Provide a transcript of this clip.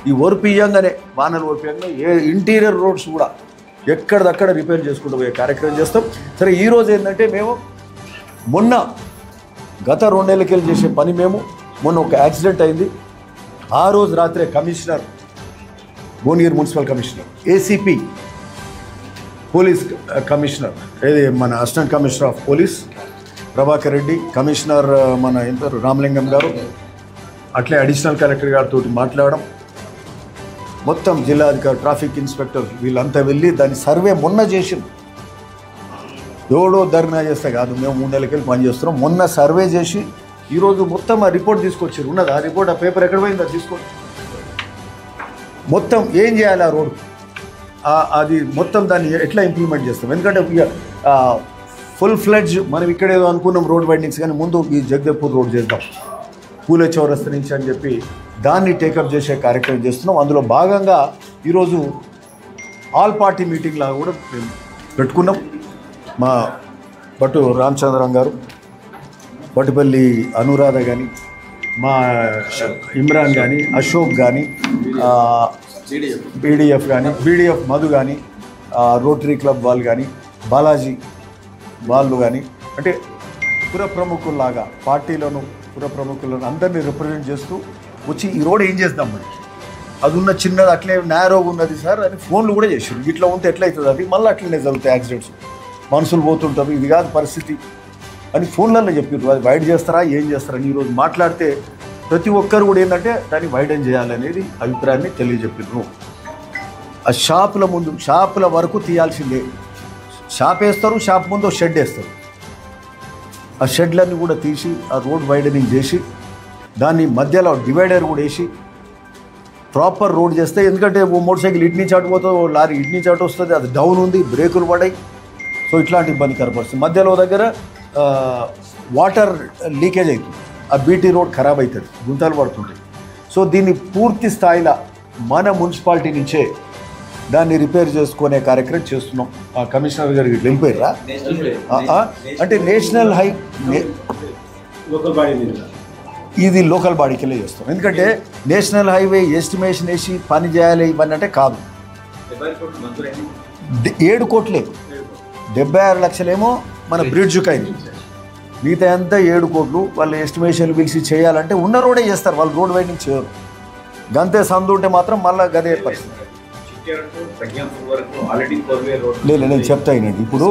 ఈ ఓర్పియంగానే వానలు ఓర్పియంగా interior roads కూడా ఎక్కడిదక్కడ రిపేర్ చేసుకుంటూ పోయే కార్యక్రమం చేస్తాం. సరే ఈరోజు ఏంటంటే మేము గత 2 నెలలకెళ్ళి చేసే పని మొన్న ఒక యాక్సిడెంట్ అయింది. ఆ రోజు రాత్రే commissioner, Bhuvanagiri municipal commissioner, ACP police commissioner, ఏది మన assistant commissioner of police Prabhakar Reddy, commissioner మన పేరు రామలింగం గారు, అట్లే అడిషనల్ కలెక్టర్ గారితో మాట్లాడడం, మొత్తం జిల్లా అధికారి, ట్రాఫిక్ ఇన్స్పెక్టర్ వీళ్ళంతా వెళ్ళి దాని సర్వే మొన్న చేసింది. ఎవడో ధర్నా చేస్తే కాదు, మేము 3 నెలలకెళ్ళి పనిచేస్తున్నాం. మొన్న సర్వే చేసి ఈరోజు మొత్తం ఆ రిపోర్ట్ తీసుకొచ్చారు. ఉన్నది ఆ రిపోర్ట్, ఆ పేపర్ ఎక్కడ పోయిందో తీసుకోండి. మొత్తం ఏం చేయాలి ఆ రోడ్, అది మొత్తం దాన్ని ఎట్లా ఇంప్లిమెంట్ చేస్తాం. ఎందుకంటే ఫుల్ ఫ్లెడ్జ్ మనం ఇక్కడ ఏదో అనుకున్నాం రోడ్ వైండింగ్స్, కానీ ముందు ఈ జగదేవ్పూర్ రోడ్ చేద్దాం పూలే చౌరస్తా నుంచి అని చెప్పి దాన్ని టేకప్ చేసే కార్యక్రమం చేస్తున్నాం. అందులో భాగంగా ఈరోజు ఆల్ పార్టీ మీటింగ్ లాగా కూడా పెట్టుకున్నాం. మా భట్టు రామచంద్రం గారు, భట్టుపల్లి అనురాధ కానీ, మా ఇమ్రాన్ కానీ, అశోక్ కానీ, బీడీఎఫ్ కానీ, బీడీఎఫ్ మధు కానీ, రోటరీ క్లబ్ వాళ్ళు కానీ, బాలాజీ వాళ్ళు కానీ, అంటే పుర ప్రముఖుల్లాగా పార్టీలను పుర ప్రముఖులను అందరినీ రిప్రజెంట్ చేస్తూ వచ్చి ఈ రోడ్ ఏం చేద్దాం మరి, అది ఉన్న చిన్నది అట్లే నేరోగా ఉన్నది సార్ అని ఫోన్లు కూడా చేసారు. ఇట్లా ఉంటే ఎట్లయితుంది, అది మళ్ళీ అట్లనే జరుగుతాయి యాక్సిడెంట్స్, మనుషులు పోతుంటారు, ఇది కాదు పరిస్థితి అని ఫోన్లలో చెప్పారు. అది వైడ్ చేస్తారా ఏం చేస్తారని ఈరోజు మాట్లాడితే ప్రతి ఒక్కరు కూడా ఏంటంటే దాన్ని వైడెన్ చేయాలనేది అభిప్రాయాన్ని తెలియజెప్పారు. ఆ షాపుల వరకు తీయాల్సిందే. షాప్ వేస్తారు, షాప్ ముందు షెడ్ వేస్తారు. ఆ షెడ్లన్నీ కూడా తీసి ఆ రోడ్ వైడనింగ్ చేసి దాన్ని మధ్యలో డివైడర్ కూడా వేసి ప్రాపర్ రోడ్ చేస్తే, ఎందుకంటే ఓ మోటార్ సైకిల్ ఇటు నుంచి అటు పోతుంది, ఓ లారీ ఇటు నుంచి అటు వస్తుంది, అది డౌన్ ఉంది, బ్రేకులు పడాయి. సో ఇట్లాంటి ఇబ్బందికర పరిస్థితి. మధ్యలో దగ్గర వాటర్ లీకేజ్ అవుతుంది, ఆ బీటీ రోడ్ ఖరాబ్ అవుతుంది, గుంతలు పడుతుంటాయి. సో దీన్ని పూర్తి స్థాయిలో మన మున్సిపాలిటీ నుంచే దాన్ని రిపేర్ చేసుకునే కార్యక్రమం చేస్తున్నాం. కమిషనర్ గారికి వెళ్ళిపోయారా అంటే నేషనల్ ఇది లోకల్ బాడీకి వెళ్ళి చేస్తాం. ఎందుకంటే నేషనల్ హైవే ఎస్టిమేషన్ వేసి పని చేయాలి ఇవన్నీ అంటే కాదు. 7 కోట్లే, 76 లక్షలేమో మన బ్రిడ్జ్కి అయింది, మిగతా అంతా 7 కోట్లు. వాళ్ళు ఎస్టిమేషన్లు పిలిచి చేయాలంటే ఉన్న రోడే చేస్తారు, వాళ్ళు రోడ్ వైండింగ్ చేయరు. గంతే సందు ఉంటే మాత్రం మళ్ళీ గదే పరిస్థితి. లేదు నేను చెప్తా. ఇప్పుడు